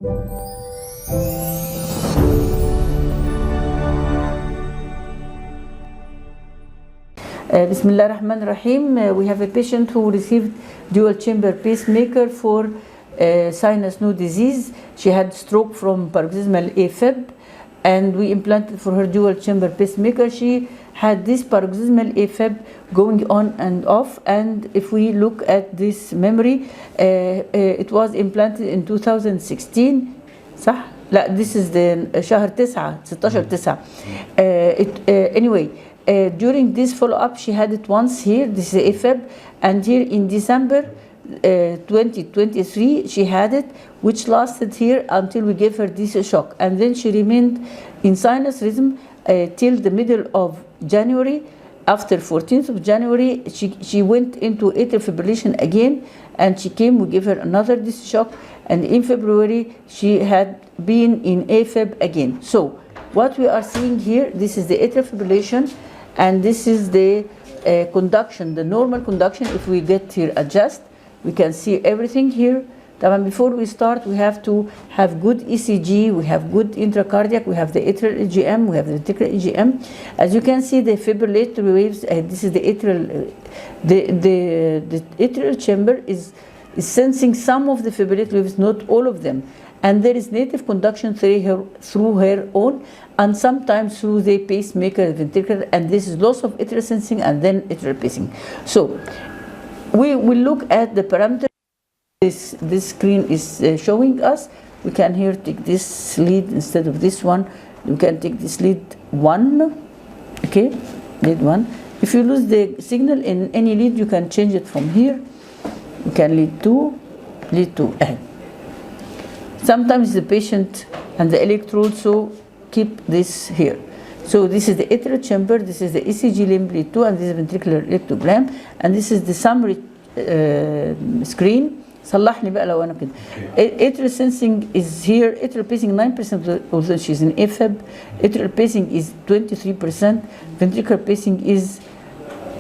Bismillah ar-Rahman ar-Rahim. We have a patient who received dual chamber pacemaker for sinus node disease. She had stroke from paroxysmal AFib, and we implanted for her dual chamber pacemaker. She had this paroxysmal AFib going on and off, and if we look at this memory, it was implanted in 2016. صح؟ لا, this is the شهر 9 16/9. Anyway, during this follow-up, she had it once here. This is AFib, and here in December 2023, she had it, which lasted here until we gave her this shock, and then she remained in sinus rhythm till the middle of January. After 14th of January, she went into atrial fibrillation again, and she came. We gave her another this shock, and in February she had been in AFib again. So what we are seeing here, this is the atrial fibrillation, and this is the conduction, the normal conduction. If we get here adjust, we can see everything here. Before we start, we have to have good ECG, we have good intracardiac, we have the atrial EGM, we have the ventricular EGM. As you can see, the fibrillatory waves, this is the atrial, the atrial chamber is sensing some of the fibrillatory waves, not all of them. And there is native conduction through her own, and sometimes through the pacemaker, ventricular, and this is loss of atrial sensing and then atrial pacing. So we will look at the parameters. This screen is showing us. We can here take this lead instead of this one. You can take this lead 1, okay, lead 1. If you lose the signal in any lead, you can change it from here. You can lead 2. Sometimes the patient and the electrode so keep this here. So this is the atrial chamber, this is the ECG limb lead 2, and this is ventricular electrogram, and this is the summary screen. صلحني بقى لو انا كده. Atrial sensing is here. Atrial pacing 9%, although she's in AFib. Atrial pacing is 23%. Ventricular pacing is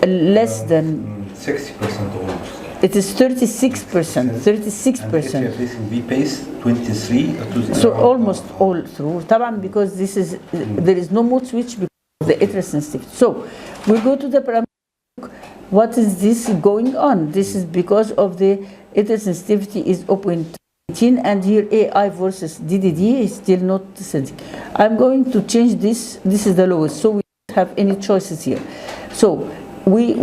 less than 60% almost. It is 36%. 36%. And pacing we pace 23. So almost all through. طبعا because this is there is no mode switch because of the atrial sensitivity. So we go to the parameter. What is this going on? This is because of the atrial sensitivity is 0.18, and here AI versus DDD is still not sensing. I'm going to change this. This is the lowest, so we don't have any choices here. So we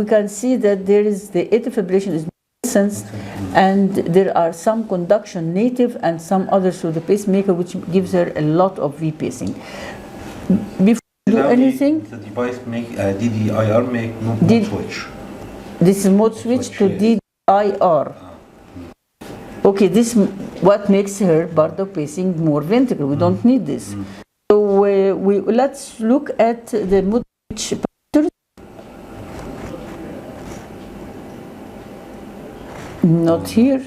can see that there is the atrial fibrillation is sensed, and there are some conduction native and some others through the pacemaker, which gives her a lot of V pacing. Before you do anything, the device make DDIR make mode switch. This is mode switch to DDIR. Okay, this what makes her Bardock pacing more ventricular. We don't need this. So let's look at the mode switch pattern. Not here.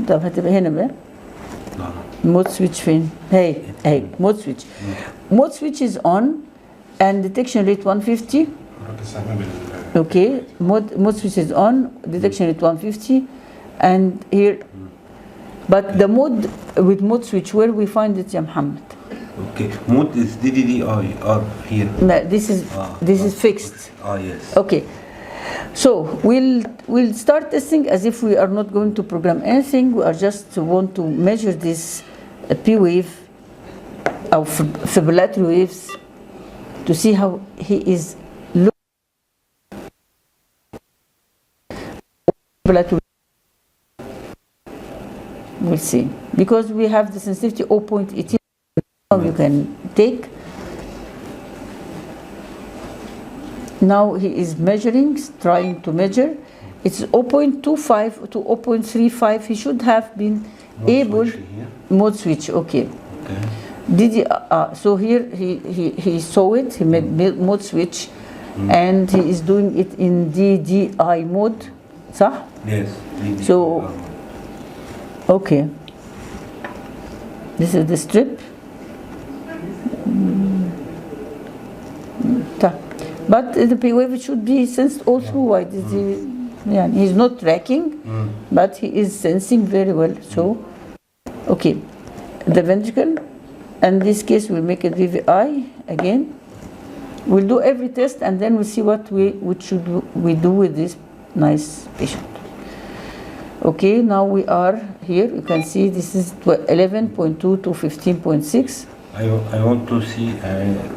طب هتبقى هنا بقى. Mode switch فين؟ hey, mode switch. Mode switch is on, and detection rate 150. Okay, mode switch is on, detection rate 150, and here. But the mode with mode switch, where we find it, Ya Muhammad? Okay, mode is DDIR here. No, this is fixed. Yes. Okay, so we'll start testing as if we are not going to program anything. We are just want to measure this P wave of fibrillatory waves to see how he is looking. We'll see, because we have the sensitivity 0.18 you can take. Now he is measuring, trying to measure. It's 0.25 to 0.35. He should have been able mode switch. Okay. So here he saw it. He made mode switch, and he is doing it in DDI mode. صح? Yes. So. Okay, this is the strip. But the P wave should be sensed all through. Why is he? Yeah, he's not tracking, but he is sensing very well. So, okay, the ventricle. In this case, we'll make it VVI again. We'll do every test and then we'll see what should we do with this nice patient. Okay, now we are here. You can see this is 11.2 to 15.6. I want to see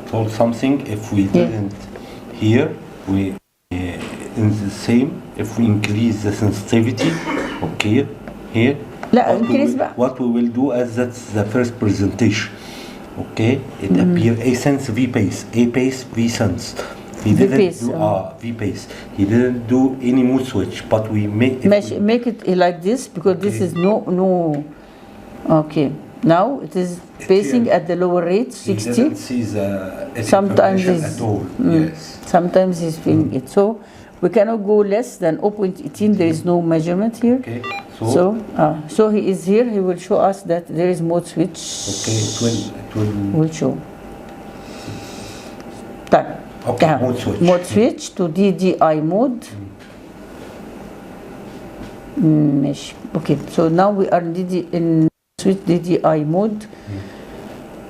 told something. If we didn't here, we in the same. If we increase the sensitivity, okay, here. What we will do as that's the first presentation. Okay, it appear A sense V pace, A pace V sense. He didn't do V pace. He didn't do any mood switch, but we make it like this because this is no. Okay, now it is pacing at the lower rate, 60. He didn't see the sometimes at all. Yes. Sometimes he's feeling it. So we cannot go less than 0.18. There is no measurement here. Okay. So he is here. He will show us that there is mode switch. Okay, it will show. Time. Okay, mode switch. Mode switch to DDI mode. Okay, so now we are in switch DDI mode,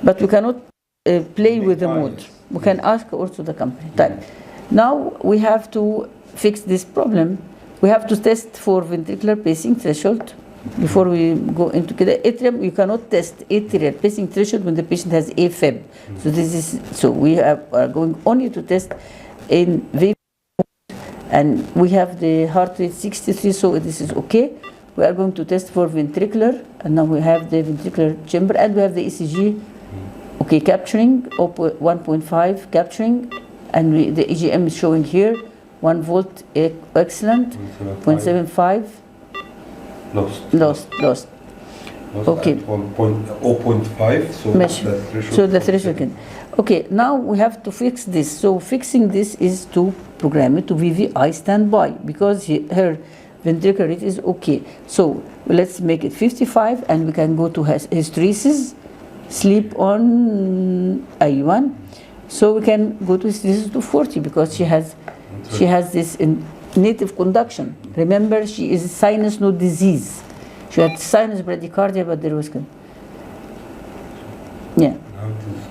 but we cannot play with the mode. We can ask also the company. Time. Now we have to fix this problem. We have to test for ventricular pacing threshold before we go into the atrium. You cannot test atrial pacing threshold when the patient has AFib. So we are going only to test in VV, and we have the heart rate 63, so this is okay. We are going to test for ventricular, and now we have the ventricular chamber, and we have the ECG. Okay, capturing 1.5 capturing, and the EGM is showing here. 1 volt, excellent. 0.75. Lost. Okay. 0.5. So the threshold again. Okay, now we have to fix this. So fixing this is to program it to VVI standby because her ventricular rate is okay. So let's make it 55, and we can go to hysteresis, sleep on I1. So we can go to hysteresis to 40 because she has this in native conduction. Remember, she is sinus node disease. She had sinus bradycardia, but there was Now it is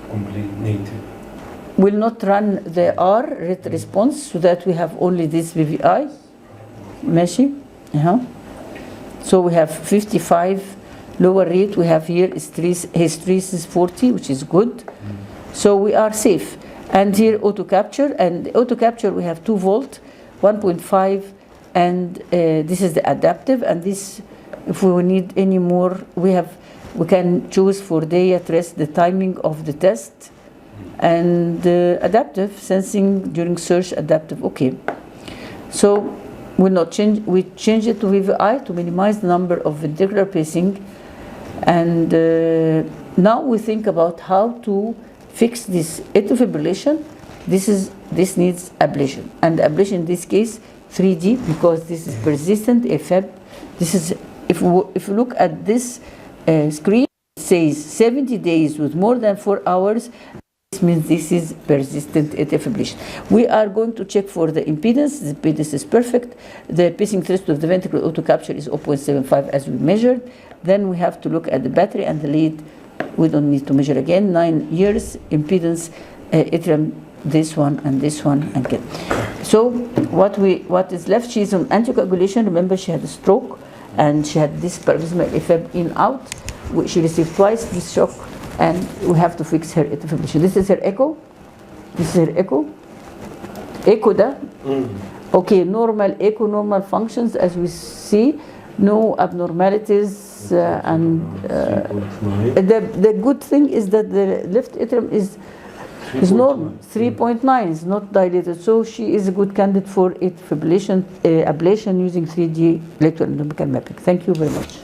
complete native. We'll not run the R rate response so that we have only this VVI. Meshi. So we have 55 lower rate. We have here hysteresis 40, which is good. So we are safe. And here auto capture, and auto capture we have 2 volt, 1.5, and this is the adaptive. And this, if we need any more, we can choose for day at rest the timing of the test, and adaptive sensing during search adaptive. Okay, so we change it to VVI to minimize the number of ventricular pacing, and now we think about how to fix this atrial fibrillation. This needs ablation, and ablation in this case 3D because this is persistent AFib. This is if you look at this screen, it says 70 days with more than 4 hours. This means this is persistent atrial fibrillation. We are going to check for the impedance. The impedance is perfect. The pacing threshold of the ventricular auto capture is 0.75 as we measured. Then we have to look at the battery and the lead. We don't need to measure again. 9 years impedance, atrium, this one and this one, and get. So what is left? She is on anticoagulation. Remember, she had a stroke and she had this paroxysmal AFib in out. She received twice this shock, and we have to fix her atrial fibrillation. This is her echo. This is her echo. Echo da. Okay, normal echo, normal functions as we see. No abnormalities. The good thing is that the left atrium is normal, 3.9, is not dilated. So she is a good candidate for atrial fibrillation ablation using 3D electroendoscopic mapping. Thank you very much.